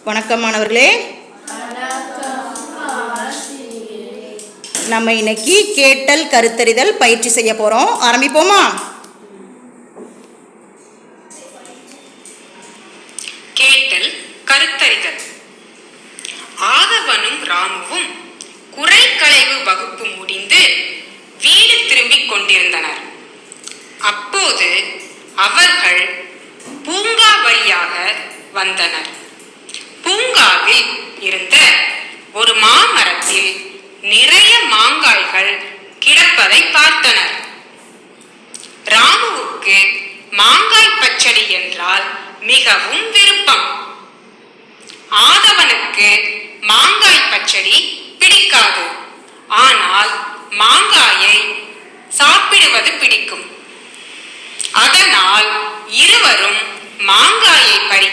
வணக்கம் மாணவர்களே. நம்ம இன்னைக்கு கேட்டல் கருத்தறிதல் பயிற்சி செய்ய போறோம். ஆரம்பிப்போமா? கேட்டல் கருத்தறிதல். ஆதவனும் ராமுவும் குறைகளைவு வகுப்பு முடிந்து வீடு திரும்பிக் கொண்டிருந்தனர். அப்போது அவர்கள் பூங்கா வழியாக வந்தனர். பூங்காவில் இருந்த ஒரு மாமரத்தில் நிறைய மாங்காய்கள் கிடப்பதை பார்த்தனர். ராமுவுக்கு மாங்காய் பச்சடி என்றால் மிகவும் விருப்பம். ஆதவனுக்கு மாங்காய் பச்சடி பிடிக்காது. ஆனால் மாங்காயை சாப்பிடுவது பிடிக்கும். அதனால் இருவரும் மாங்காயை பறிக்க